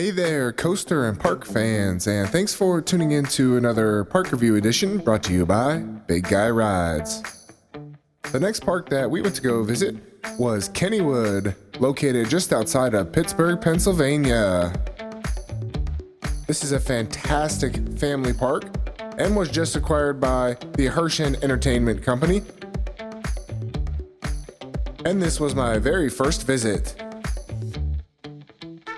Hey there, coaster and park fans, and thanks for tuning in to another park review edition brought to you by Big Guy Rides. The next park that we went to go visit was Kennywood, located just outside of Pittsburgh, Pennsylvania. This is a fantastic family park and was just acquired by the Herschend Entertainment Company. And this was my very first visit.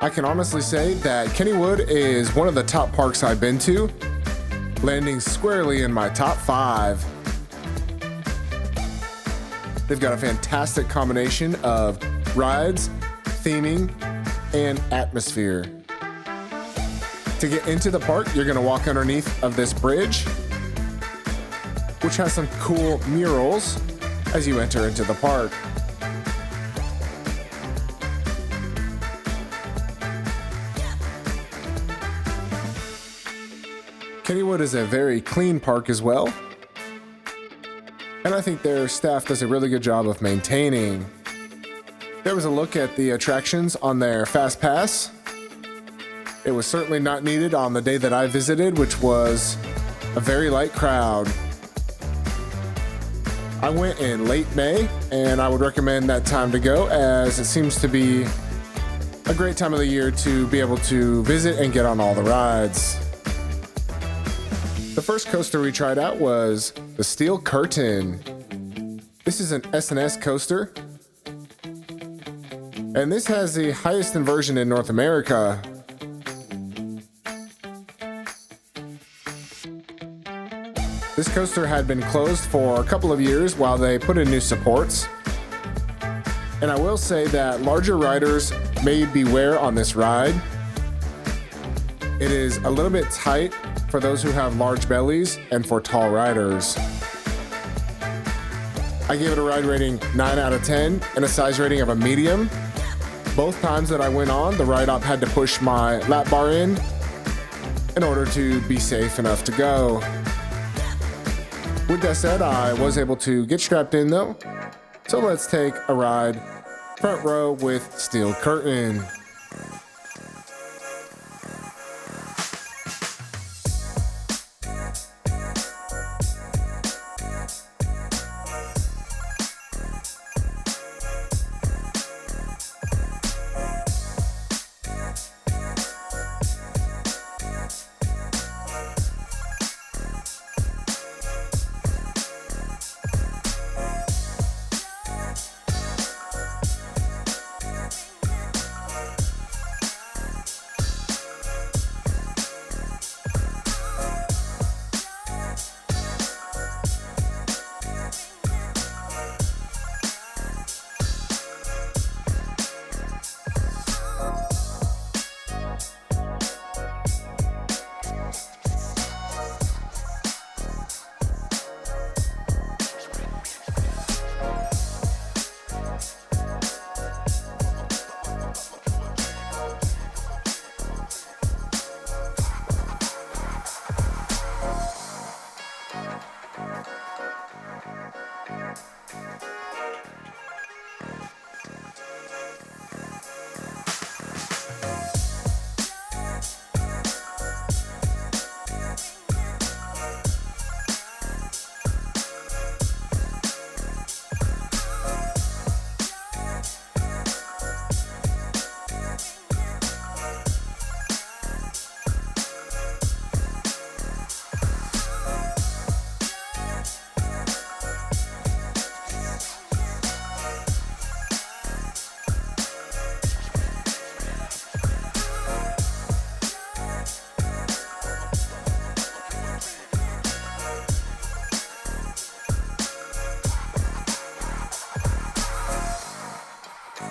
I can honestly say that Kennywood is one of the top parks I've been to, landing squarely in my top 5. They've got a fantastic combination of rides, theming, and atmosphere. To get into the park, you're gonna walk underneath of this bridge, which has some cool murals as you enter into the park. Kennywood is a very clean park as well, and I think their staff does a really good job of maintaining. There was a look at the attractions on their Fast Pass. It was certainly not needed on the day that I visited, which was a very light crowd. I went in late May, and I would recommend that time to go, as it seems to be a great time of the year to be able to visit and get on all the rides. The first coaster we tried out was the Steel Curtain. This is an S&S coaster, and this has the highest inversion in North America. This coaster had been closed for a couple of years while they put in new supports. And I will say that larger riders may beware on this ride. It is a little bit tight for those who have large bellies and for tall riders. I gave it a ride rating 9 out of 10 and a size rating of a medium. Both times that I went on, the ride op had to push my lap bar in order to be safe enough to go. With that said, I was able to get strapped in though. So let's take a ride front row with Steel Curtain.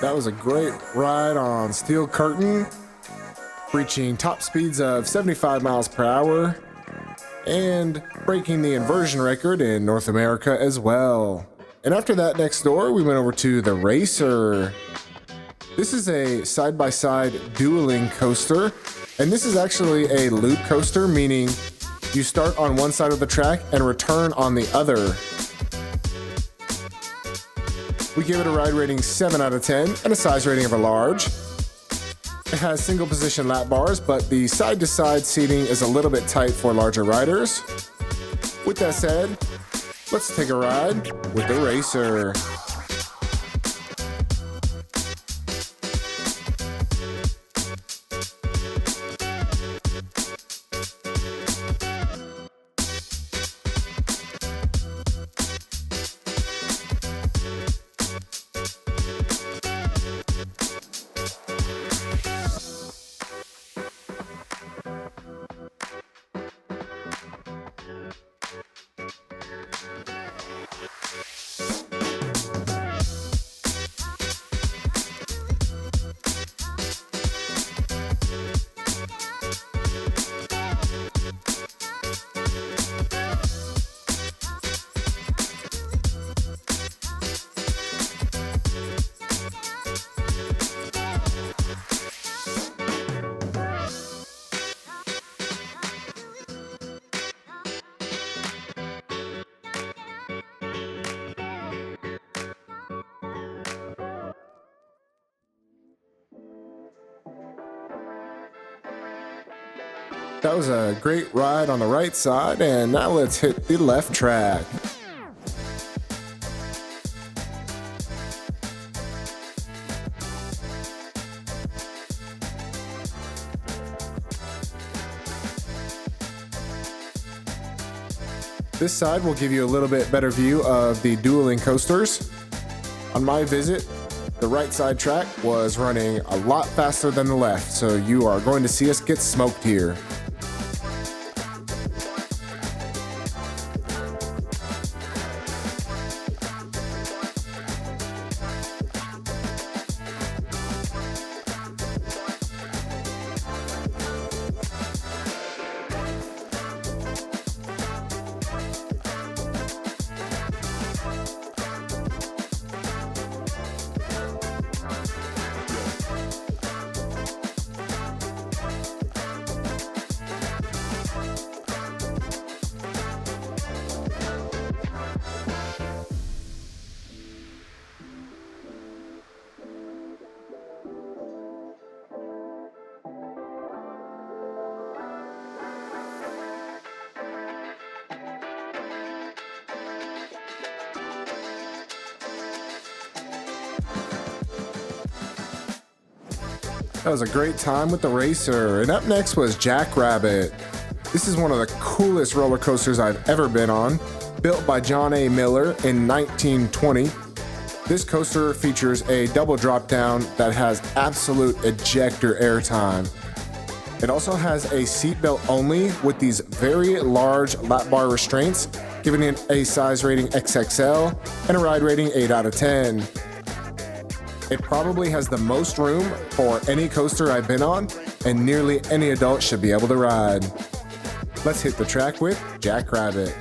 That was a great ride on Steel Curtain, reaching top speeds of 75 miles per hour and breaking the inversion record in North America as well. And after that, next door, we went over to the Racer. This is a side-by-side dueling coaster, and this is actually a loop coaster, meaning you start on one side of the track and return on the other. We gave it a ride rating 7 out of 10 and a size rating of a large. It has single position lap bars, but the side to side seating is a little bit tight for larger riders. With that said, let's take a ride with the Racer. That was a great ride on the right side, and now let's hit the left track. This side will give you a little bit better view of the dueling coasters. On my visit, the right side track was running a lot faster than the left, so you are going to see us get smoked here. That was a great time with the Racer. And up next was Jackrabbit. This is one of the coolest roller coasters I've ever been on. Built by John A. Miller in 1920. This coaster features a double drop down that has absolute ejector airtime. It also has a seatbelt only with these very large lap bar restraints, giving it a size rating XXL and a ride rating 8 out of 10. It probably has the most room for any coaster I've been on, and nearly any adult should be able to ride. Let's hit the track with Jackrabbit.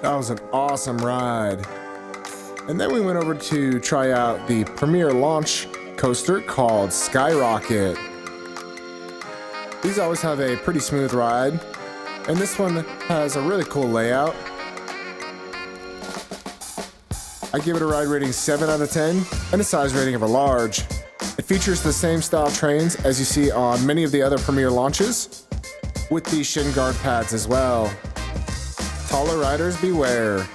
That was an awesome ride. And then we went over to try out the premier launch coaster called Skyrocket. These always have a pretty smooth ride, and this one has a really cool layout. I give it a ride rating 7 out of 10 and a size rating of a large. It features the same style trains as you see on many of the other Premier launches, with the shin guard pads as well. Taller riders beware.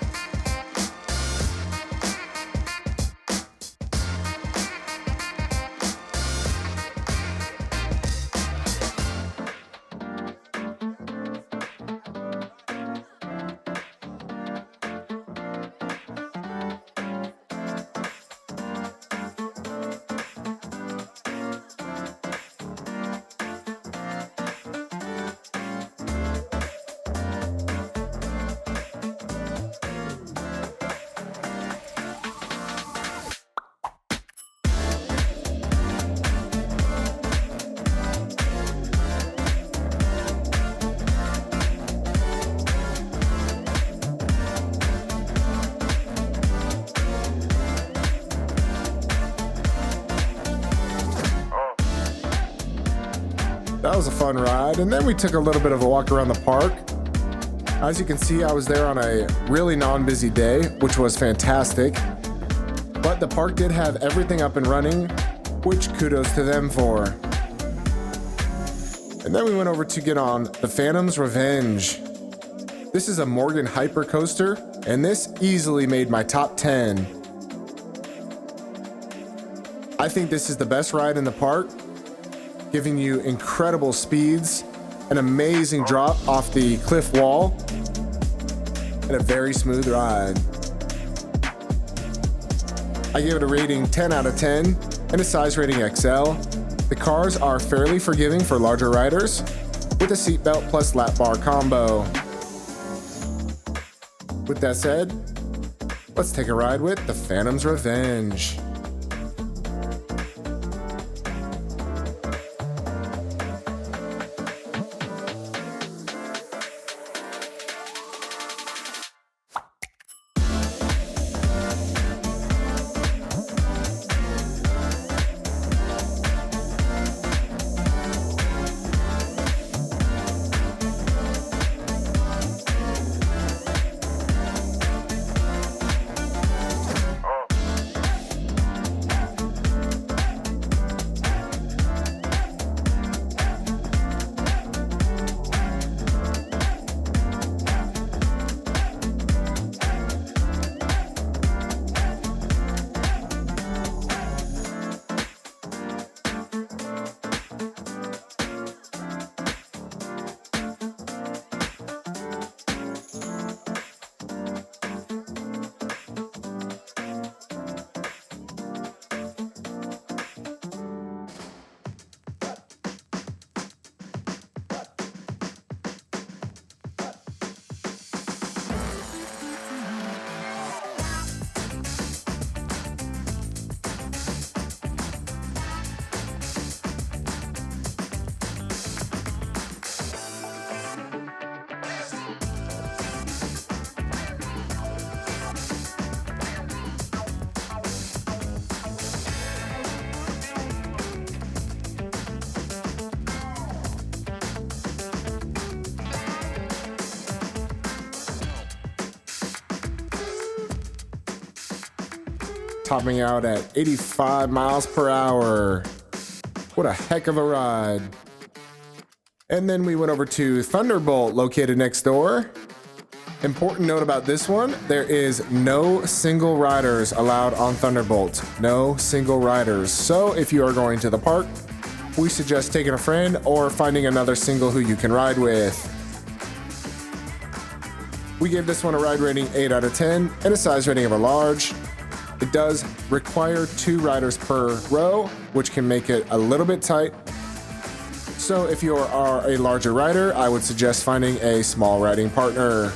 That was a fun ride, and then we took a little bit of a walk around the park. As you can see, I was there on a really non-busy day, which was fantastic. But the park did have everything up and running, which kudos to them for. And then we went over to get on the Phantom's Revenge. This is a Morgan hyper coaster, and this easily made my top 10. I think this is the best ride in the park, giving you incredible speeds, an amazing drop off the cliff wall, and a very smooth ride. I give it a rating 10 out of 10 and a size rating XL. The cars are fairly forgiving for larger riders, with a seatbelt plus lap bar combo. With that said, let's take a ride with the Phantom's Revenge. Topping out at 85 miles per hour. What a heck of a ride. And then we went over to Thunderbolt, located next door. Important note about this one, there is no single riders allowed on Thunderbolt. No single riders. So if you are going to the park, we suggest taking a friend or finding another single who you can ride with. We gave this one a ride rating 8 out of 10 and a size rating of a large. It does require 2 riders per row, which can make it a little bit tight. So if you are a larger rider, I would suggest finding a small riding partner.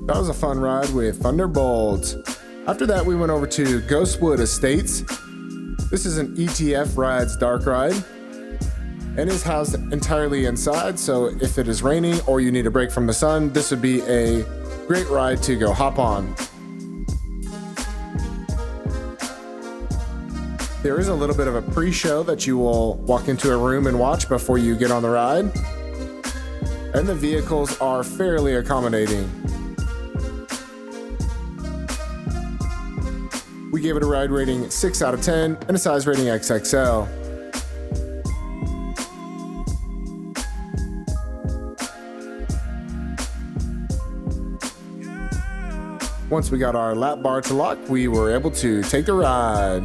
That was a fun ride with Thunderbolt. After that, we went over to Ghostwood Estates. This is an ETF rides dark ride and is housed entirely inside, so if it is raining or you need a break from the sun, this would be a great ride to go hop on. There is a little bit of a pre-show that you will walk into a room and watch before you get on the ride, and the vehicles are fairly accommodating. We gave it a ride rating 6 out of 10 and a size rating XXL. Once we got our lap bar to lock, we were able to take the ride.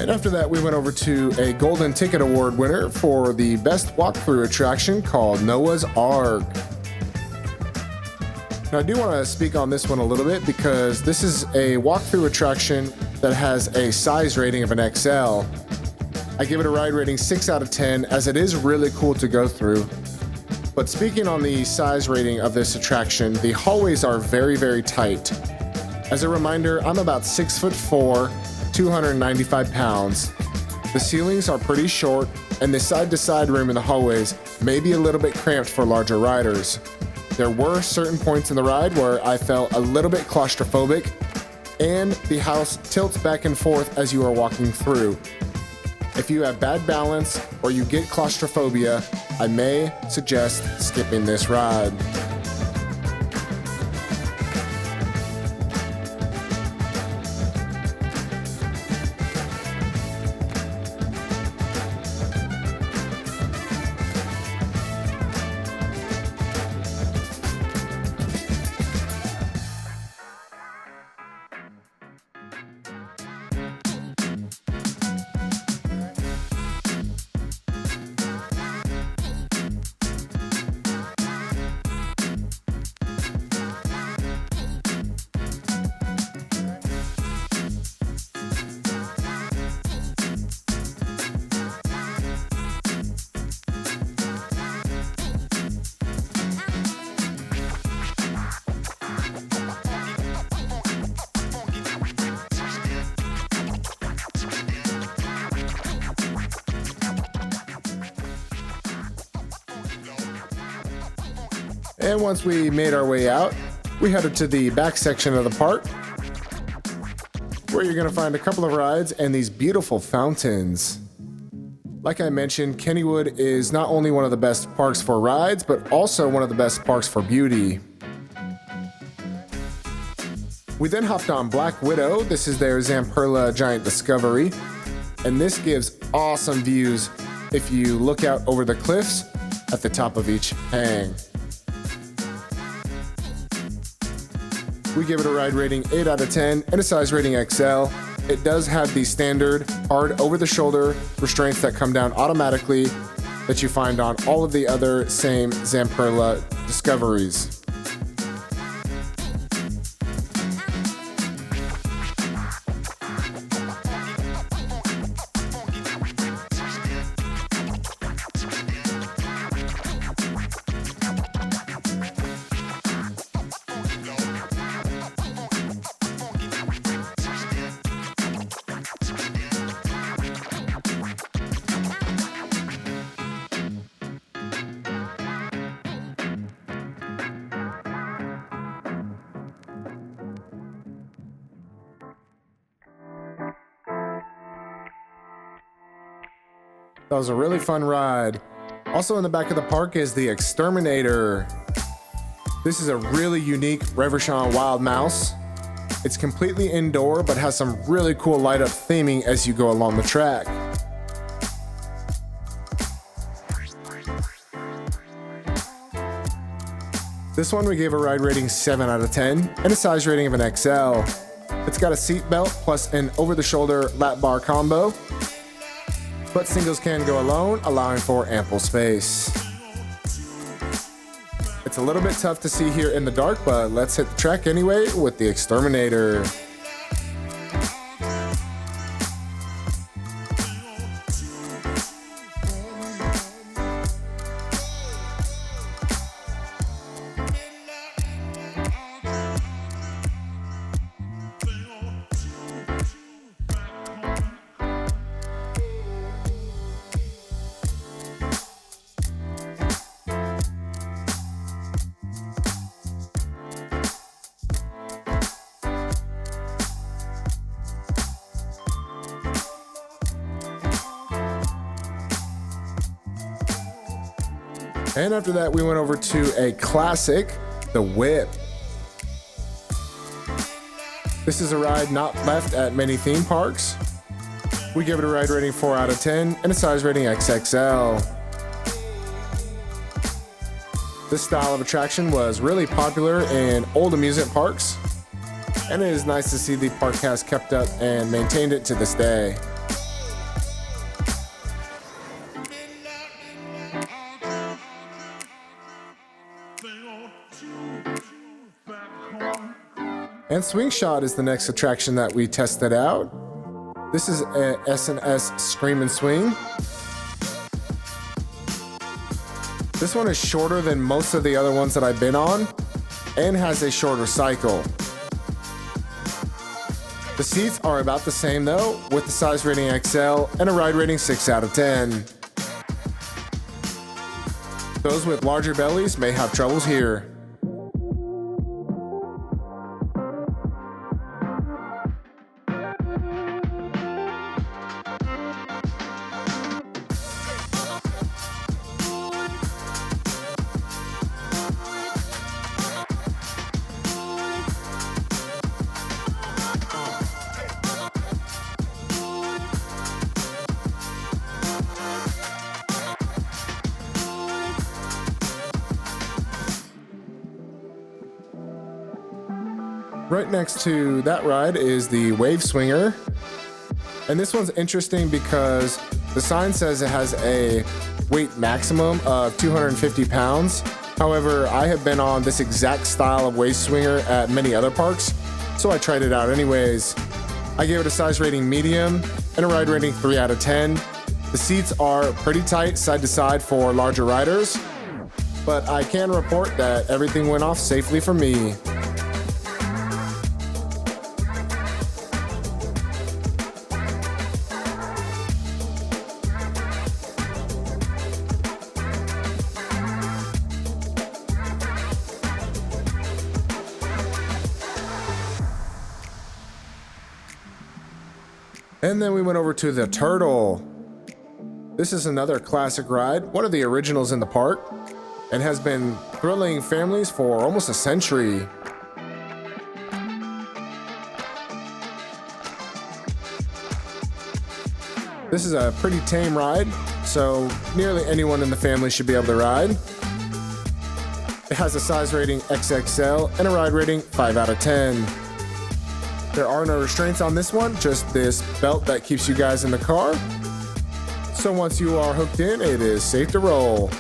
And after that, we went over to a Golden Ticket Award winner for the best walkthrough attraction called Noah's Ark. Now, I do want to speak on this one a little bit because this is a walkthrough attraction that has a size rating of an XL. I give it a ride rating 6 out of 10 as it is really cool to go through. But speaking on the size rating of this attraction, the hallways are very, very tight. As a reminder, I'm about 6'4", 295 pounds. The ceilings are pretty short, and the side-to-side room in the hallways may be a little bit cramped for larger riders. There were certain points in the ride where I felt a little bit claustrophobic, and the house tilts back and forth as you are walking through. If you have bad balance or you get claustrophobia, I may suggest skipping this ride. And once we made our way out, we headed to the back section of the park, where you're going to find a couple of rides and these beautiful fountains. Like I mentioned, Kennywood is not only one of the best parks for rides, but also one of the best parks for beauty. We then hopped on Black Widow. This is their Zamperla Giant Discovery, and this gives awesome views if you look out over the cliffs at the top of each hang. We give it a ride rating 8 out of 10 and a size rating XL. It does have the standard hard over-the-shoulder restraints that come down automatically that you find on all of the other same Zamperla Discoveries. That was a really fun ride. Also in the back of the park is the Exterminator. This is a really unique Reverchon Wild Mouse. It's completely indoor, but has some really cool light up theming as you go along the track. This one we gave a ride rating 7 out of 10 and a size rating of an XL. It's got a seat belt plus an over-the-shoulder lap bar combo, but singles can go alone, allowing for ample space. It's a little bit tough to see here in the dark, but let's hit the track anyway with the Exterminator. And after that, we went over to a classic, the Whip. This is a ride not left at many theme parks. We give it a ride rating 4 out of 10 and a size rating XXL. This style of attraction was really popular in old amusement parks, and it is nice to see the park has kept up and maintained it to this day. And Swing Shot is the next attraction that we tested out. This is a S&S Scream and Swing. This one is shorter than most of the other ones that I've been on and has a shorter cycle. The seats are about the same though, with the size rating XL and a ride rating 6 out of 10. Those with larger bellies may have troubles here. Right next to that ride is the Wave Swinger. And this one's interesting because the sign says it has a weight maximum of 250 pounds. However, I have been on this exact style of Wave Swinger at many other parks, so I tried it out anyways. I gave it a size rating medium and a ride rating 3 out of 10. The seats are pretty tight side to side for larger riders, but I can report that everything went off safely for me. And then we went over to the Turtle. This is another classic ride, one of the originals in the park, and has been thrilling families for almost a century. This is a pretty tame ride, so nearly anyone in the family should be able to ride. It has a size rating XXL and a ride rating 5 out of 10. There are no restraints on this one, just this belt that keeps you guys in the car. So once you are hooked in, it is safe to roll.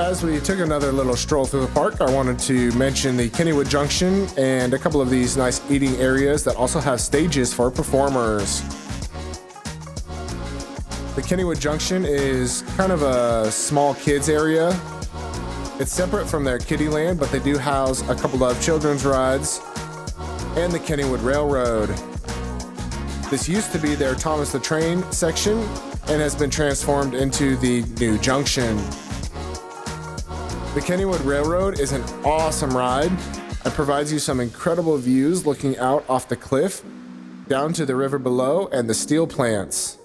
As we took another little stroll through the park, I wanted to mention the Kennywood Junction and a couple of these nice eating areas that also have stages for performers. The Kennywood Junction is kind of a small kids area. It's separate from their Kiddieland, but they do house a couple of children's rides and the Kennywood Railroad. This used to be their Thomas the Train section and has been transformed into the new junction. The Kennywood Railroad is an awesome ride and provides you some incredible views looking out off the cliff, down to the river below and the steel plants.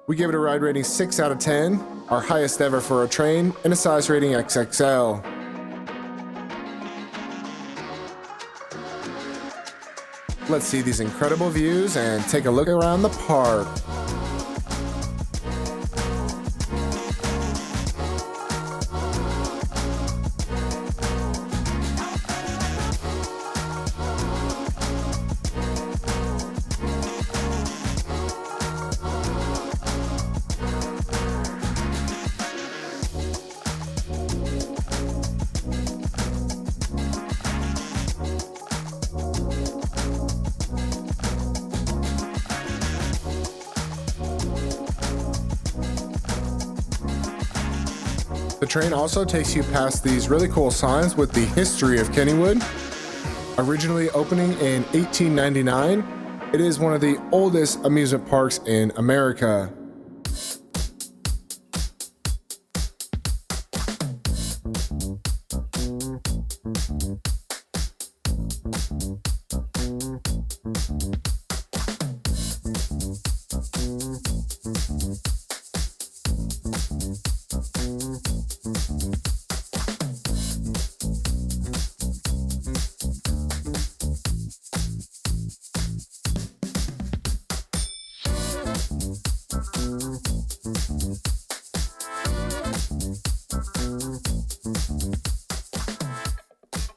We give it a ride rating 6 out of 10, our highest ever for a train, and a size rating XXL. Let's see these incredible views and take a look around the park. The train also takes you past these really cool signs with the history of Kennywood. Originally opening in 1899, it is one of the oldest amusement parks in America.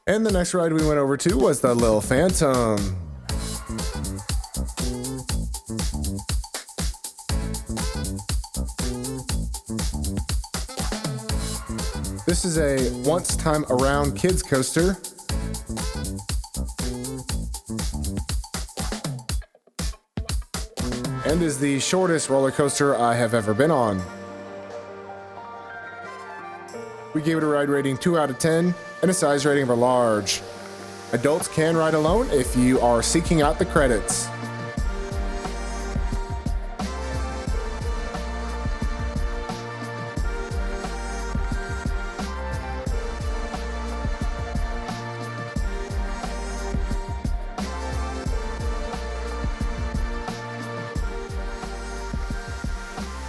And the next ride we went over to was the Lil Phantom. This is a once time around kids coaster. And is the shortest roller coaster I have ever been on. We gave it a ride rating 2 out of 10 and a size rating of a large. Adults can ride alone if you are seeking out the credits.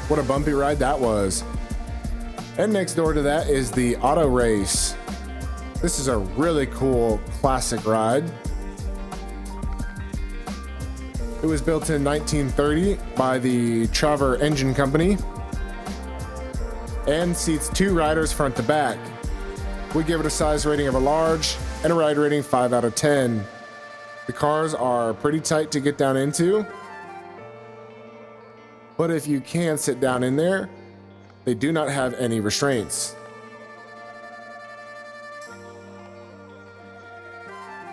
What a bumpy ride that was. And next door to that is the Auto Race. This is a really cool classic ride. It was built in 1930 by the Traver Engine Company and seats 2 riders front to back. We give it a size rating of a large and a ride rating 5 out of 10. The cars are pretty tight to get down into, but if you can sit down in there, they do not have any restraints.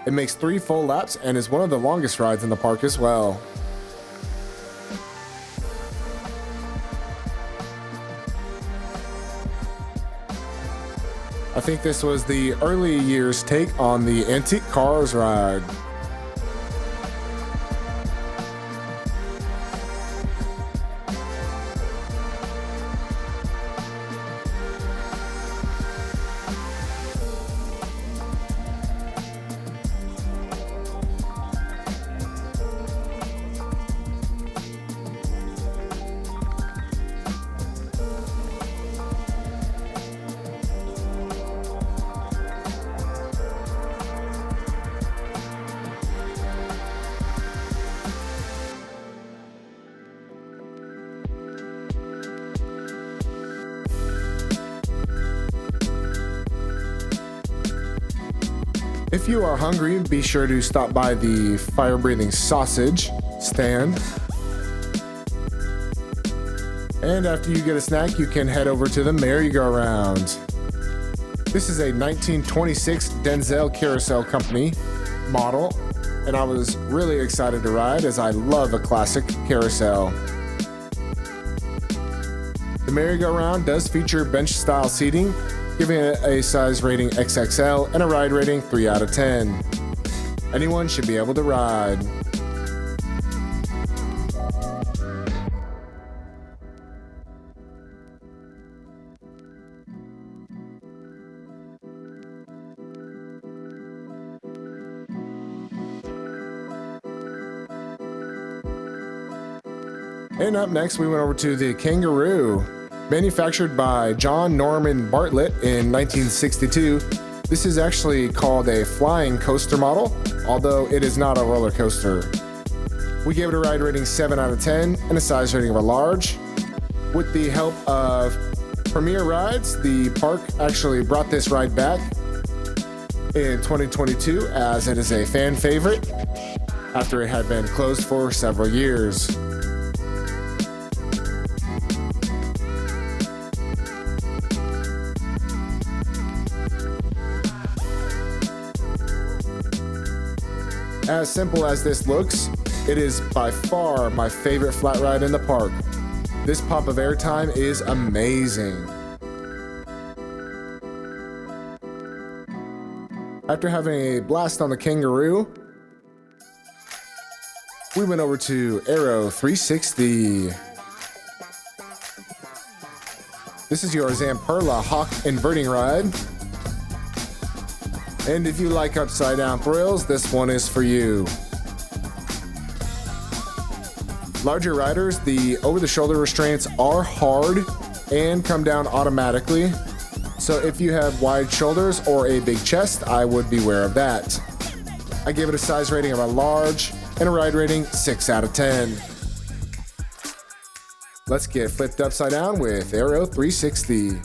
It makes 3 full laps and is one of the longest rides in the park as well. I think this was the early years take on the Antique Cars ride. If you are hungry, be sure to stop by the fire-breathing sausage stand. And after you get a snack, you can head over to the merry-go-round. This is a 1926 Denzel Carousel Company model, and I was really excited to ride as I love a classic carousel. The merry-go-round does feature bench-style seating, giving it a size rating XXL and a ride rating 3 out of 10. Anyone should be able to ride. And up next, we went over to the Kangaroo. Manufactured by John Norman Bartlett in 1962, this is actually called a flying coaster model, although it is not a roller coaster. We gave it a ride rating 7 out of 10 and a size rating of a large. With the help of Premier Rides, the park actually brought this ride back in 2022 as it is a fan favorite after it had been closed for several years. As simple as this looks, it is by far my favorite flat ride in the park. This pop of airtime is amazing. After having a blast on the Kangaroo, we went over to Aero 360. This is your Zamperla Hawk inverting ride. And if you like upside down thrills, this one is for you. Larger riders, the over-the-shoulder restraints are hard and come down automatically. So if you have wide shoulders or a big chest, I would beware of that. I gave it a size rating of a large and a ride rating 6 out of 10. Let's get flipped upside down with Aero 360.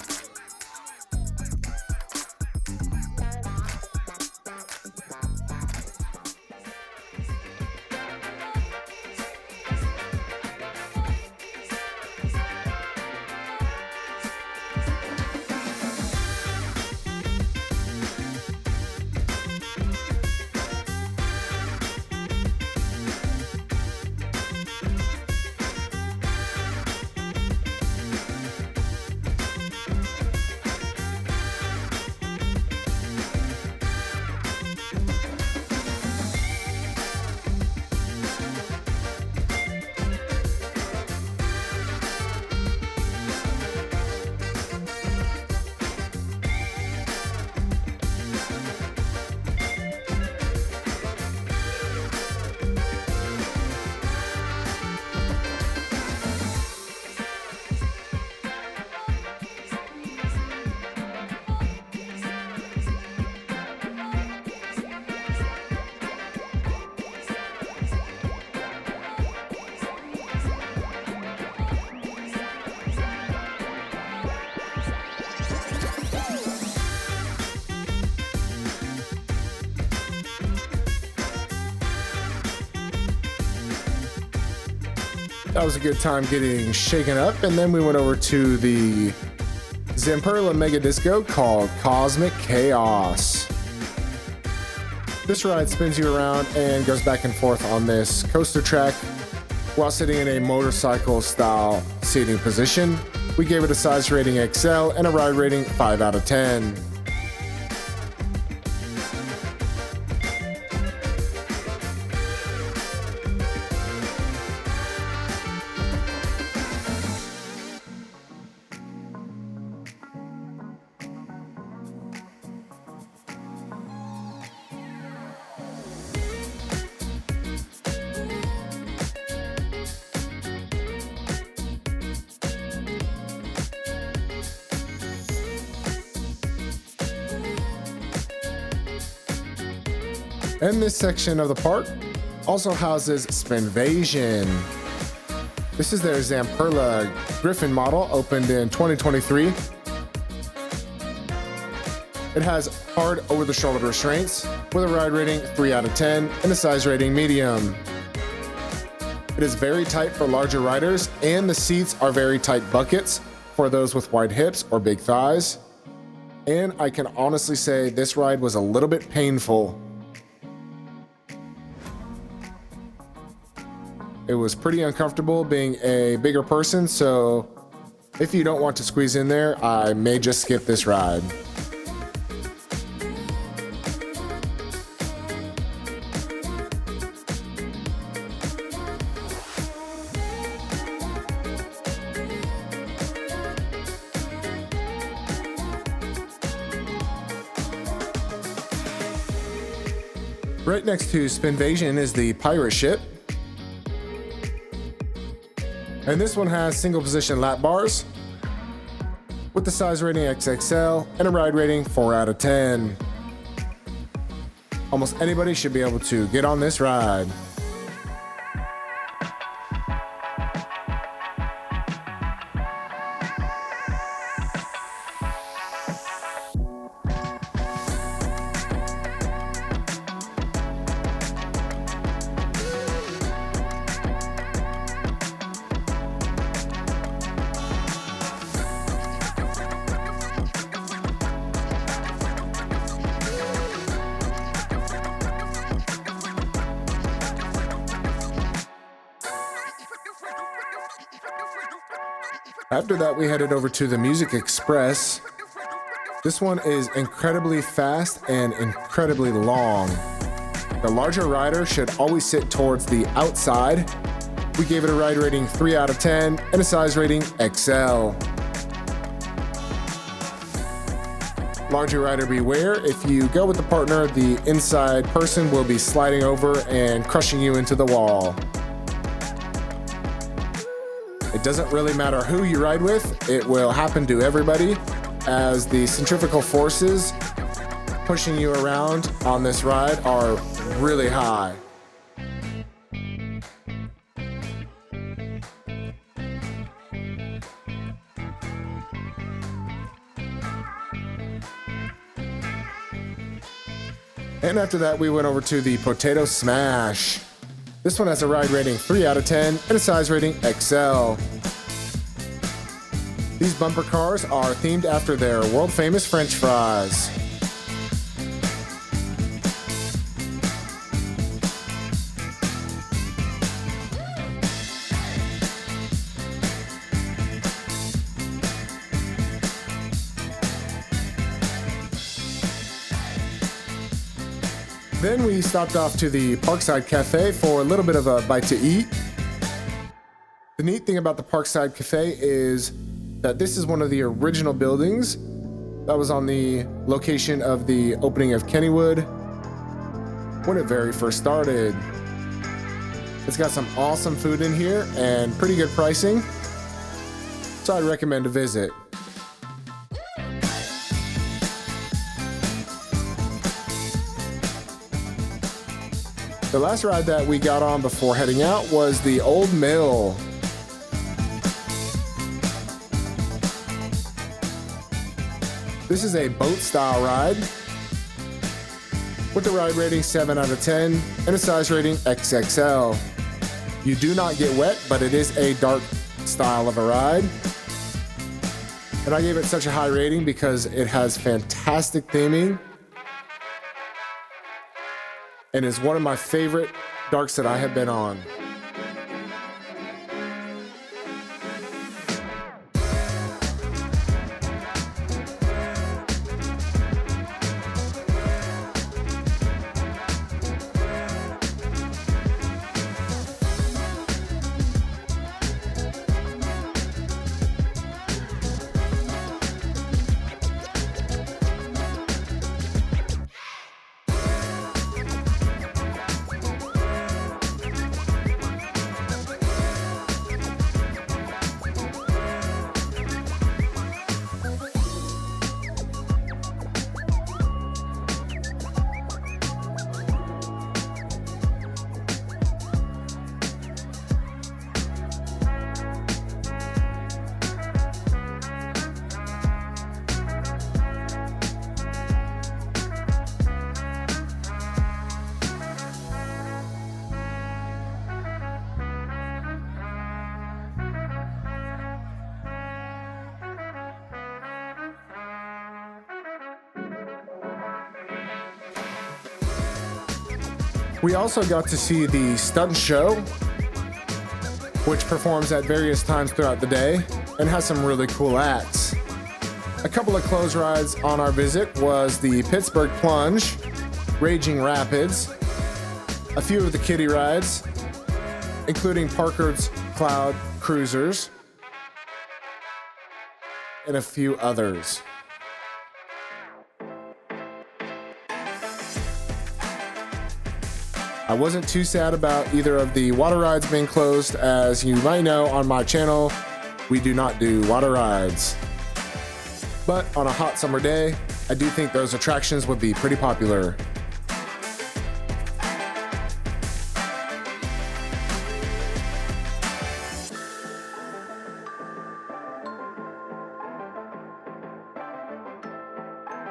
That was a good time getting shaken up, and then we went over to the Zamperla Mega Disco called Cosmic Chaos. This ride spins you around and goes back and forth on this coaster track while sitting in a motorcycle style seating position. We gave it a size rating XL and a ride rating 5 out of 10. And this section of the park also houses Spinvasion. This is their Zamperla Griffin model, opened in 2023. It has hard over-the-shoulder restraints with a ride rating 3 out of 10 and a size rating medium. It is very tight for larger riders, and the seats are very tight buckets for those with wide hips or big thighs. And I can honestly say this ride was a little bit painful. It was pretty uncomfortable being a bigger person, so if you don't want to squeeze in there, I may just skip this ride. Right next to Spinvasion is the pirate ship. And this one has single position lap bars with the size rating XXL and a ride rating 4 out of 10. Almost anybody should be able to get on this ride. After that, we headed over to the Musik Express. This one is incredibly fast and incredibly long. The larger rider should always sit towards the outside. We gave it a ride rating 3 out of 10 and a size rating XL. Larger rider beware. If you go with a partner, the inside person will be sliding over and crushing you into the wall. It doesn't really matter who you ride with, it will happen to everybody, as the centrifugal forces pushing you around on this ride are really high. And after that, we went over to the Potato Smash. This one has a ride rating 3 out of 10 and a size rating XL. These bumper cars are themed after their world famous French fries. Then we stopped off to the Parkside Cafe for a little bit of a bite to eat. The neat thing about the Parkside Cafe is that this is one of the original buildings that was on the location of the opening of Kennywood when it very first started. It's got some awesome food in here and pretty good pricing, so I'd recommend a visit. The last ride that we got on before heading out was the Old Mill. This is a boat style ride with a ride rating 7 out of 10 and a size rating XXL. You do not get wet, but it is a dark style of a ride. And I gave it such a high rating because it has fantastic theming and is one of my favorite darks that I have been on. We also got to see the Stunt Show, which performs at various times throughout the day and has some really cool acts. A couple of close rides on our visit was the Pittsburgh Plunge, Raging Rapids, a few of the kiddie rides, including Parker's Cloud Cruisers, and a few others. I wasn't too sad about either of the water rides being closed. As you might know, on my channel, we do not do water rides. But on a hot summer day, I do think those attractions would be pretty popular.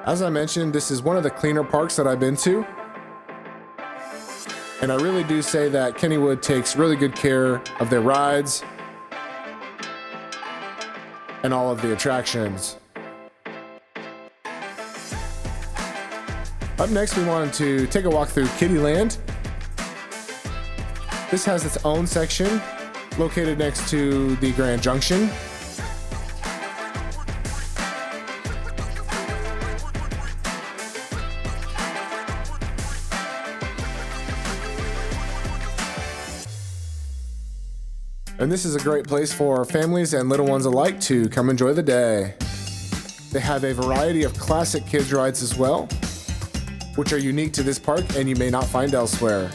As I mentioned, this is one of the cleaner parks that I've been to. And I really do say that Kennywood takes really good care of their rides and all of the attractions. Up next, we wanted to take a walk through Kiddieland. This has its own section located next to the Grand Junction. And this is a great place for families and little ones alike to come enjoy the day. They have a variety of classic kids rides as well, which are unique to this park and you may not find elsewhere.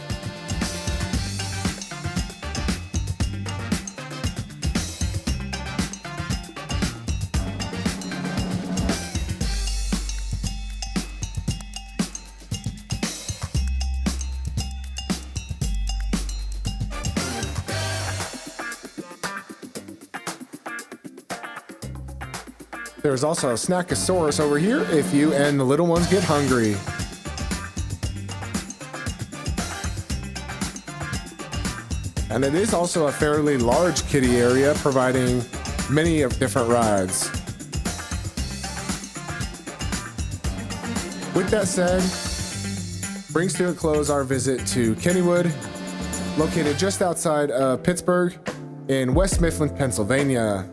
There's also a Snackosaurus over here if you and the little ones get hungry. And it is also a fairly large kiddie area, providing many of different rides. With that said, brings to a close our visit to Kennywood, located just outside of Pittsburgh in West Mifflin, Pennsylvania.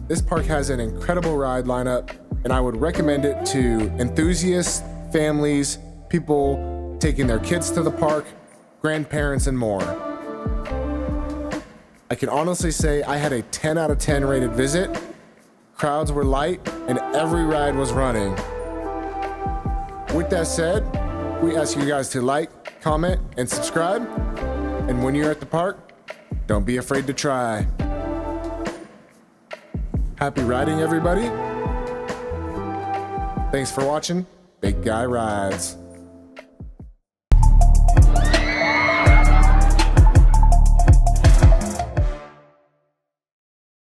This park has an incredible ride lineup, and I would recommend it to enthusiasts, families, people taking their kids to the park, grandparents, and more. I can honestly say I had a 10 out of 10 rated visit. Crowds were light, and every ride was running. With that said, we ask you guys to like, comment, and subscribe. And when you're at the park, don't be afraid to try. Happy riding, everybody. Thanks for watching Big Guy Rides.